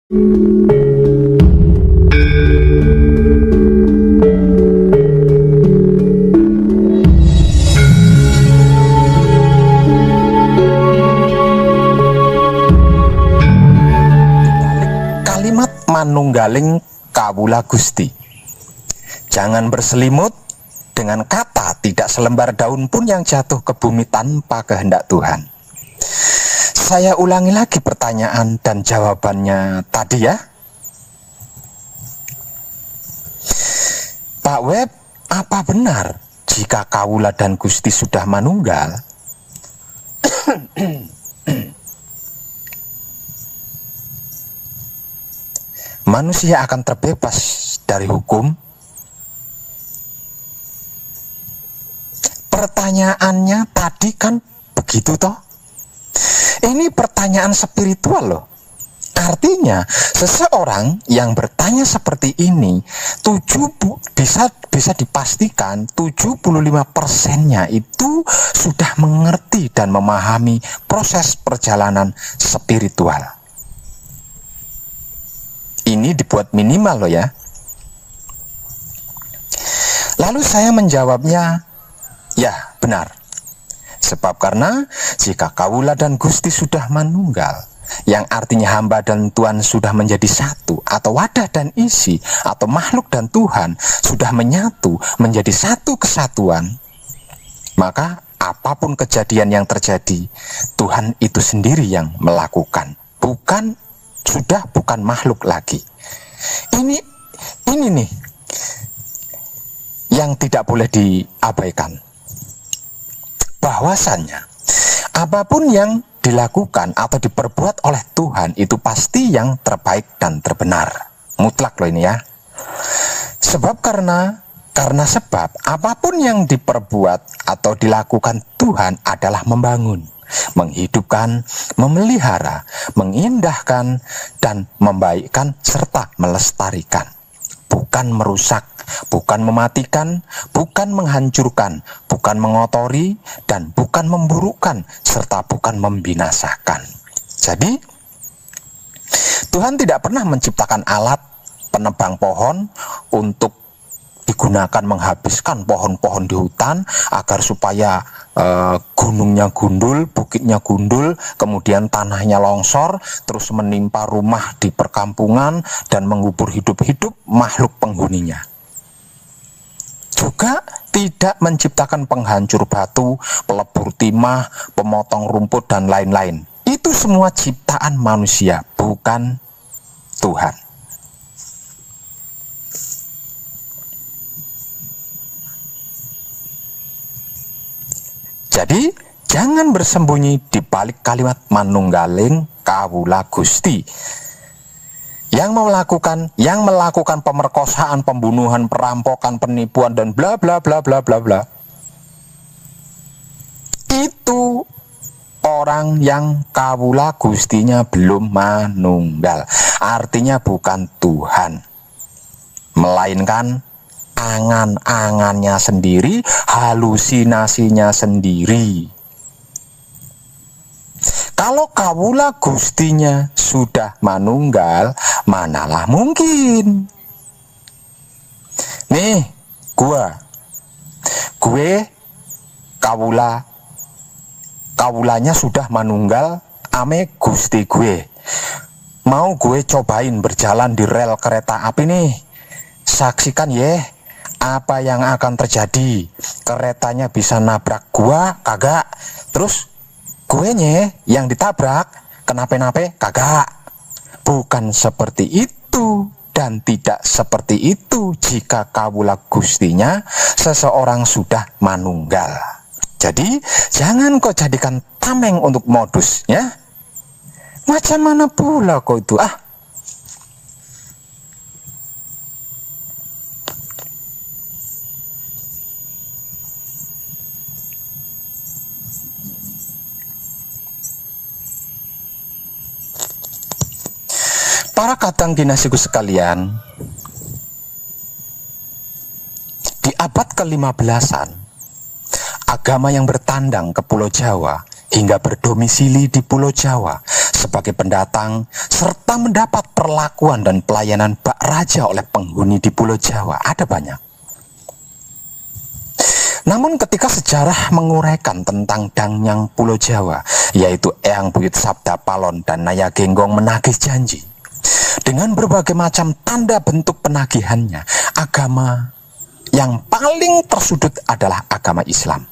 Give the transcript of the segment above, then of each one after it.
Kalimat manunggaling kawula Gusti. Jangan berselimut dengan kata tidak selembar daun pun yang jatuh ke bumi tanpa kehendak Tuhan. Saya ulangi lagi pertanyaan dan jawabannya tadi ya. Pak Web, apa benar jika kawula dan Gusti sudah manunggal? Manusia akan terbebas dari hukum? Pertanyaannya tadi kan begitu toh? Ini pertanyaan spiritual loh. Artinya seseorang yang bertanya seperti ini bisa dipastikan 75%-nya itu sudah mengerti dan memahami proses perjalanan spiritual. Ini dibuat minimal loh ya. Lalu saya menjawabnya, ya benar. Sebab karena jika kawula dan Gusti sudah manunggal, yang artinya hamba dan Tuhan sudah menjadi satu, atau wadah dan isi, atau makhluk dan Tuhan sudah menyatu menjadi satu kesatuan, maka apapun kejadian yang terjadi, Tuhan itu sendiri yang melakukan, bukan makhluk lagi. Ini nih yang tidak boleh diabaikan. Bahwasannya apapun yang dilakukan atau diperbuat oleh Tuhan itu pasti yang terbaik dan terbenar. Mutlak loh ini ya. Sebab karena apapun yang diperbuat atau dilakukan Tuhan adalah membangun, menghidupkan, memelihara, mengindahkan, dan membaikkan serta melestarikan. Bukan merusak, bukan mematikan, bukan menghancurkan, bukan mengotori, dan bukan memburukkan, serta bukan membinasakan. Jadi, Tuhan tidak pernah menciptakan alat penebang pohon untuk digunakan menghabiskan pohon-pohon di hutan agar supaya gunungnya gundul, bukitnya gundul, kemudian tanahnya longsor, terus menimpa rumah di perkampungan dan mengubur hidup-hidup makhluk penghuninya. Juga tidak menciptakan penghancur batu, pelebur timah, pemotong rumput, dan lain-lain. Itu semua ciptaan manusia, bukan Tuhan. Jadi, jangan bersembunyi di balik kalimat manunggaling kawula Gusti. Yang melakukan pemerkosaan, pembunuhan, perampokan, penipuan, dan bla bla bla bla bla bla. Itu orang yang kawula Gustinya belum manunggal. Artinya bukan Tuhan, melainkan angan-angannya sendiri, halusinasinya sendiri. Kalau kawula Gustinya sudah manunggal, manalah mungkin. Nih, gue kawulanya sudah manunggal ame Gusti gue. Mau gue cobain berjalan di rel kereta api nih. Saksikan ya, apa yang akan terjadi. Keretanya bisa nabrak gua kagak, terus gue yang ditabrak kenapa-napa kagak. Bukan seperti itu, dan tidak seperti itu jika kawula Gustinya seseorang sudah manunggal. Jadi jangan kau jadikan tameng untuk modus ya. Macam mana pula kau itu Para kadang dinasiku sekalian, di abad ke-15-an, agama yang bertandang ke Pulau Jawa hingga berdomisili di Pulau Jawa sebagai pendatang serta mendapat perlakuan dan pelayanan bak raja oleh penghuni di Pulau Jawa. Ada banyak. Namun ketika sejarah menguraikan tentang Dangyang Pulau Jawa, yaitu Eyang Buyut Sabda Palon dan Naya Genggong menagih janji, dengan berbagai macam tanda bentuk penagihannya, agama yang paling tersudut adalah agama Islam.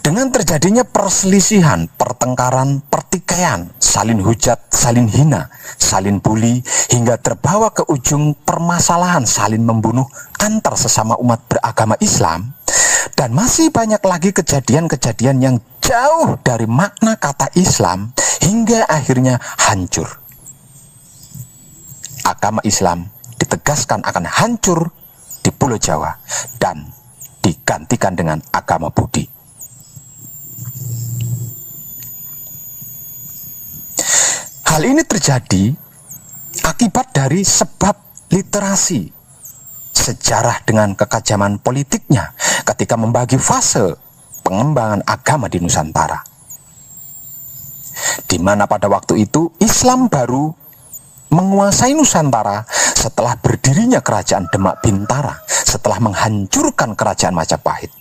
Dengan terjadinya perselisihan, pertengkaran, pertikaian, salin hujat, salin hina, salin bully, hingga terbawa ke ujung permasalahan salin membunuh antar sesama umat beragama Islam, dan masih banyak lagi kejadian-kejadian yang jauh dari makna kata Islam hingga akhirnya hancur. Agama Islam ditegaskan akan hancur di Pulau Jawa dan digantikan dengan agama Budi. Hal ini terjadi akibat dari sebab literasi sejarah dengan kekajaman politiknya ketika membagi fase pengembangan agama di Nusantara, di mana pada waktu itu Islam baru menguasai Nusantara setelah berdirinya kerajaan Demak Bintara, setelah menghancurkan kerajaan Majapahit.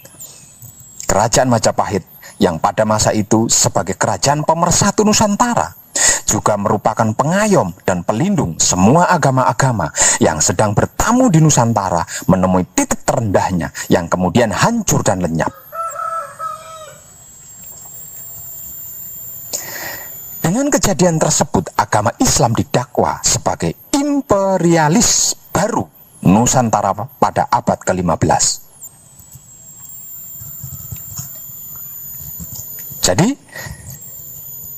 Kerajaan Majapahit yang pada masa itu sebagai kerajaan pemersatu Nusantara juga merupakan pengayom dan pelindung semua agama-agama yang sedang bertamu di Nusantara menemui titik terendahnya yang kemudian hancur dan lenyap. Dengan kejadian tersebut, agama Islam didakwa sebagai imperialis baru Nusantara pada abad ke-15. Jadi,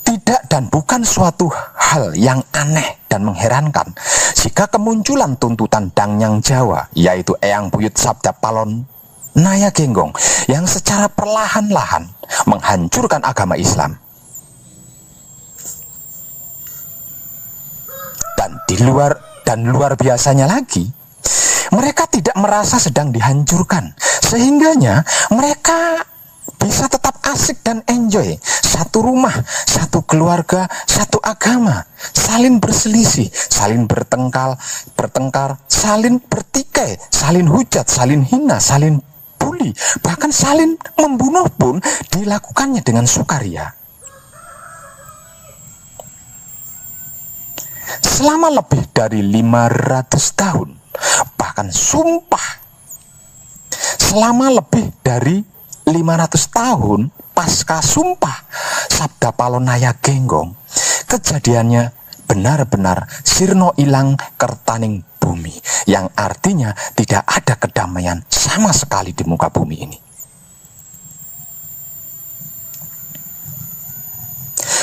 tidak dan bukan suatu hal yang aneh dan mengherankan jika kemunculan tuntutan Dangyang Jawa, yaitu Eyang Buyut Sabda Palon Naya Genggong, yang secara perlahan-lahan menghancurkan agama Islam. Dan luar biasanya lagi, mereka tidak merasa sedang dihancurkan, sehingganya mereka bisa tetap asik dan enjoy. Satu rumah, satu keluarga, satu agama, saling berselisih, saling bertengkar, saling bertikai, saling hujat, saling hina, saling bully, bahkan saling membunuh pun dilakukannya dengan sukaria. Selama lebih dari 500 tahun, bahkan sumpah, selama lebih dari 500 tahun pasca sumpah Sabda Palon Naya Genggong, kejadiannya benar-benar sirno ilang kertaning bumi, yang artinya tidak ada kedamaian sama sekali di muka bumi ini.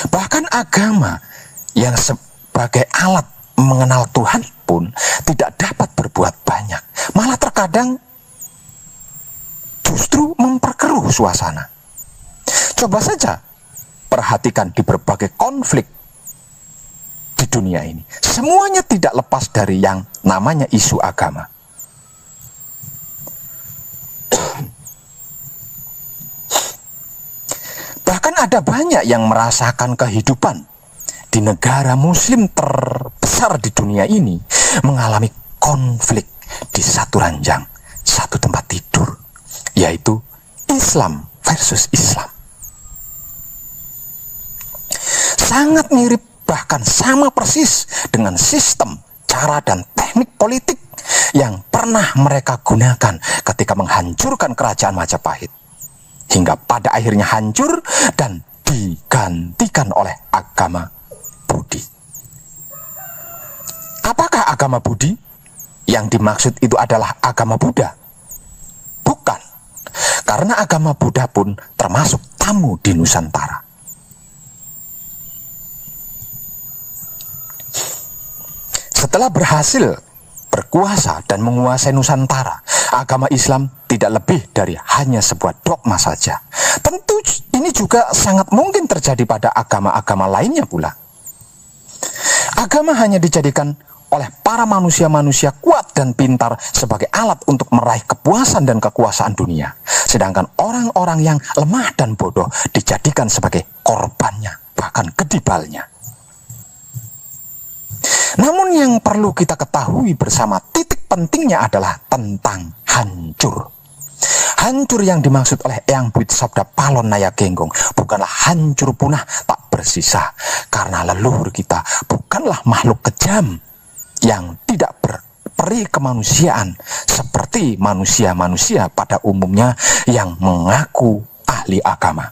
Bahkan agama yang sebagai alat mengenal Tuhan pun tidak dapat berbuat banyak, malah terkadang justru memperkeruh suasana. Coba saja perhatikan di berbagai konflik di dunia ini, semuanya tidak lepas dari yang namanya isu agama. Bahkan ada banyak yang merasakan kehidupan di negara muslim terbesar di dunia ini mengalami konflik di satu ranjang, satu tempat tidur, yaitu Islam versus Islam. Sangat mirip, bahkan sama persis dengan sistem, cara, dan teknik politik yang pernah mereka gunakan ketika menghancurkan kerajaan Majapahit, hingga pada akhirnya hancur dan digantikan oleh agama Budi. Apakah agama Budi? Yang dimaksud itu adalah agama Buddha? Bukan, karena agama Buddha pun termasuk tamu di Nusantara. Setelah berhasil berkuasa dan menguasai Nusantara, agama Islam tidak lebih dari hanya sebuah dogma saja. Tentu ini juga sangat mungkin terjadi pada agama-agama lainnya pula. Agama hanya dijadikan oleh para manusia-manusia kuat dan pintar sebagai alat untuk meraih kepuasan dan kekuasaan dunia. Sedangkan orang-orang yang lemah dan bodoh dijadikan sebagai korbannya, bahkan kedibalnya. Namun yang perlu kita ketahui bersama, titik pentingnya adalah tentang hancur. Hancur yang dimaksud oleh Eyang Buyut Sabda Palon Naya Genggong bukanlah hancur punah tak bersisa, karena leluhur kita bukanlah makhluk kejam yang tidak berperi kemanusiaan seperti manusia-manusia pada umumnya yang mengaku ahli agama.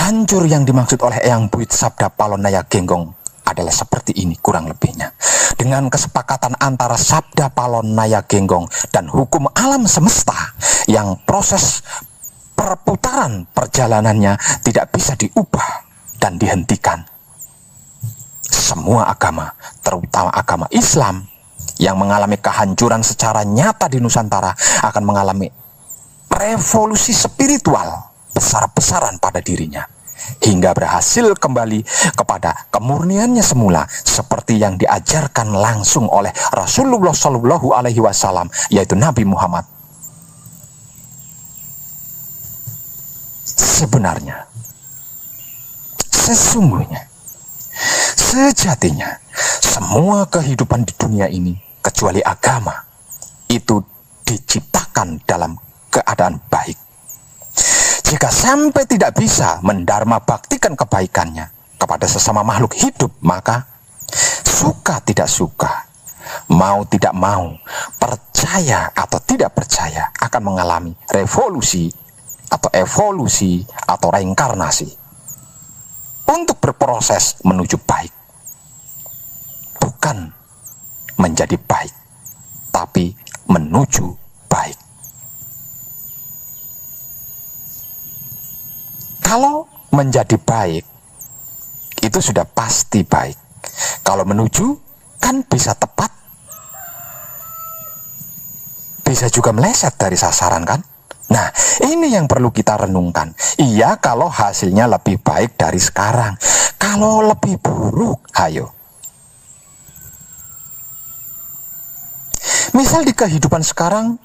Hancur yang dimaksud oleh Eyang Buyut Sabda Palon Naya Genggong adalah seperti ini kurang lebihnya. Dengan kesepakatan antara Sabda Palon Naya Genggong dan hukum alam semesta yang proses perputaran perjalanannya tidak bisa diubah dan dihentikan. Semua agama, terutama agama Islam yang mengalami kehancuran secara nyata di Nusantara, akan mengalami revolusi spiritual besar-besaran pada dirinya, hingga berhasil kembali kepada kemurniannya semula, seperti yang diajarkan langsung oleh Rasulullah Shallallahu Alaihi Wasallam, yaitu Nabi Muhammad. Sebenarnya, sesungguhnya, sejatinya, semua kehidupan di dunia ini kecuali agama itu diciptakan dalam keadaan baik. Jika sampai tidak bisa mendharma baktikan kebaikannya kepada sesama makhluk hidup, maka suka tidak suka, mau tidak mau, percaya atau tidak percaya akan mengalami revolusi atau evolusi atau reinkarnasi untuk berproses menuju baik. Bukan menjadi baik, tapi menuju baik. Kalau menjadi baik, itu sudah pasti baik. Kalau menuju, kan bisa tepat. Bisa juga meleset dari sasaran, kan? Nah, ini yang perlu kita renungkan. Iya, kalau hasilnya lebih baik dari sekarang. Kalau lebih buruk, ayo. Misal di kehidupan sekarang,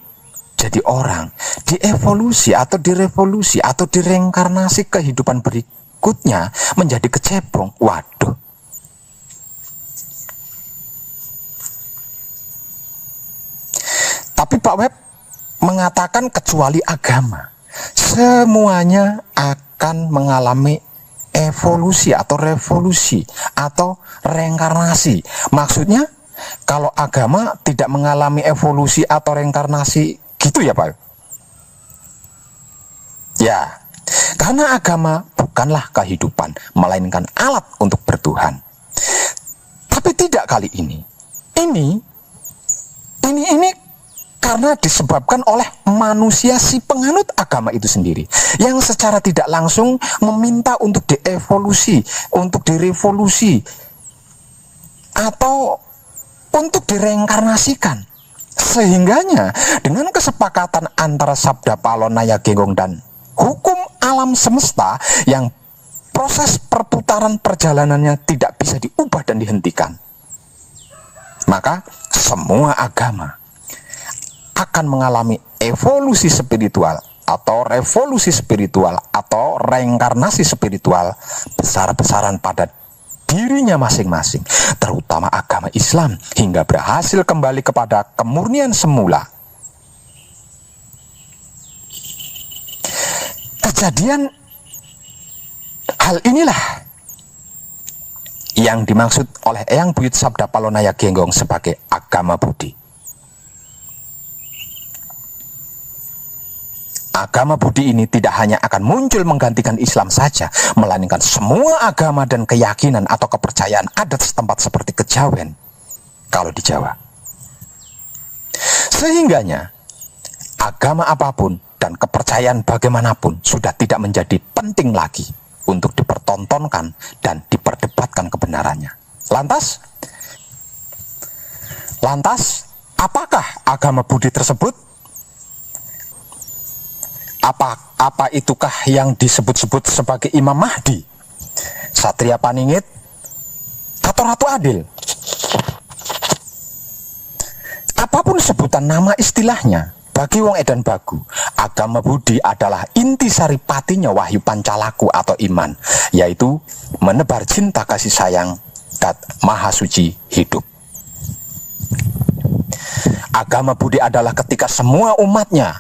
jadi orang, dievolusi atau direvolusi atau direinkarnasi kehidupan berikutnya menjadi kecebong. Waduh. Tapi Pak Web mengatakan kecuali agama, semuanya akan mengalami evolusi atau revolusi atau reinkarnasi. Maksudnya, kalau agama tidak mengalami evolusi atau reinkarnasi, gitu ya Pak? Ya, karena agama bukanlah kehidupan, melainkan alat untuk bertuhan. Tapi tidak kali ini. Ini karena disebabkan oleh manusia si penganut agama itu sendiri, yang secara tidak langsung meminta untuk dievolusi, untuk direvolusi, atau untuk direinkarnasikan. Sehingganya dengan kesepakatan antara Sabda Palon Naya Genggong dan hukum alam semesta yang proses perputaran perjalanannya tidak bisa diubah dan dihentikan, maka semua agama akan mengalami evolusi spiritual atau revolusi spiritual atau reinkarnasi spiritual besar-besaran pada dirinya masing-masing, terutama agama Islam, hingga berhasil kembali kepada kemurnian semula. Kejadian hal inilah yang dimaksud oleh Eyang Buyut Sabda Palon Naya Genggong sebagai agama budi. Agama budi ini tidak hanya akan muncul menggantikan Islam saja, melainkan semua agama dan keyakinan atau kepercayaan adat setempat seperti kejawen kalau di Jawa. Sehingganya agama apapun dan kepercayaan bagaimanapun sudah tidak menjadi penting lagi untuk dipertontonkan dan diperdebatkan kebenarannya. Lantas, apakah agama budi tersebut? Apa itukah yang disebut-sebut sebagai Imam Mahdi? satria paningit, atau ratu adil. Apapun sebutan nama istilahnya, bagi wong edan bagu, agama Budi adalah inti saripatinya wahyu pancalaku atau iman, yaitu menebar cinta kasih sayang dat maha suci hidup. Agama Budi adalah ketika semua umatnya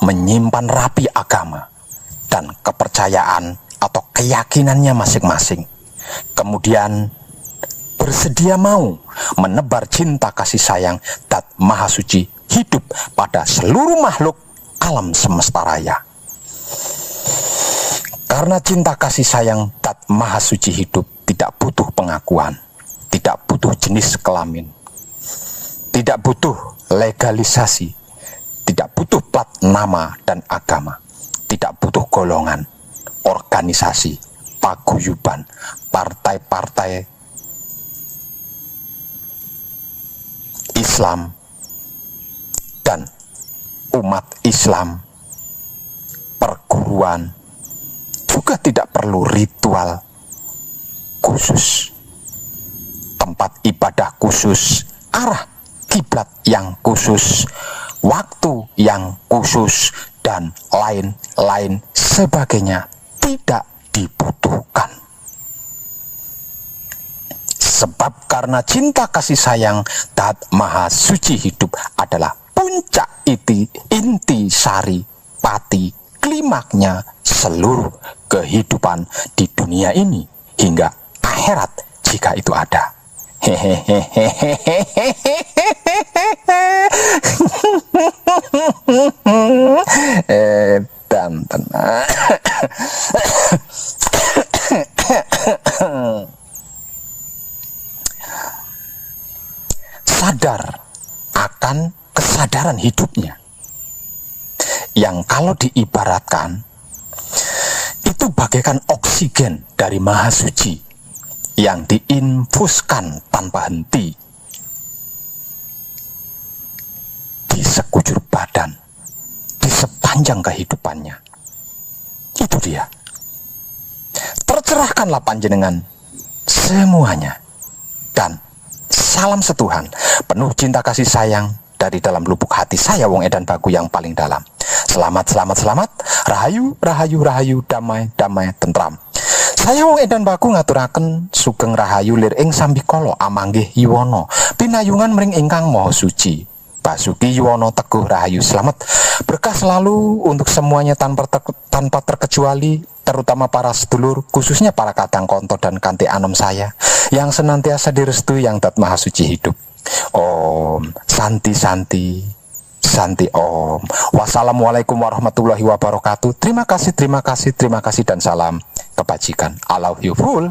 menyimpan rapi agama dan kepercayaan atau keyakinannya masing-masing, kemudian bersedia mau menebar cinta kasih sayang dat maha suci hidup pada seluruh makhluk alam semesta raya. Karena cinta kasih sayang dat maha suci hidup tidak butuh pengakuan, tidak butuh jenis kelamin, tidak butuh legalisasi, tidak butuh plat nama dan agama, tidak butuh golongan, organisasi, paguyuban, partai-partai Islam dan umat Islam, perguruan, juga tidak perlu ritual khusus, tempat ibadah khusus, arah kiblat yang khusus, waktu yang khusus, dan lain-lain sebagainya tidak dibutuhkan. Sebab karena cinta kasih sayang dat maha suci hidup adalah puncak inti sari pati klimaknya seluruh kehidupan di dunia ini hingga akhirat jika itu ada. Sadar akan kesadaran hidupnya yang kalau diibaratkan itu bagaikan oksigen dari maha suci yang diinfuskan tanpa henti di sekujur badan, di sepanjang kehidupannya. Itu dia. Tercerahkanlah panjenengan semuanya, dan salam setuhan penuh cinta kasih sayang dari dalam lubuk hati saya wong edan bagu yang paling dalam. Selamat, rahayu, rahayu, rahayu, damai, damai, tentram. Saya wong edan baku ngaturaken sugeng rahayu lir ing sambikala amanggih Yuwana pinayungan mring ingkang maha suci. Basuki Yuwana Teguh Rahayu selamat berkah selalu untuk semuanya tanpa terkecuali, terutama para sedulur, khususnya para kadang konto dan kanti anom saya yang senantiasa direstui yang dat maha suci hidup. Om Santi Santi Santi Om. Wassalamualaikum warahmatullahi wabarakatuh. Terima kasih dan salam kebajikan. I love you full.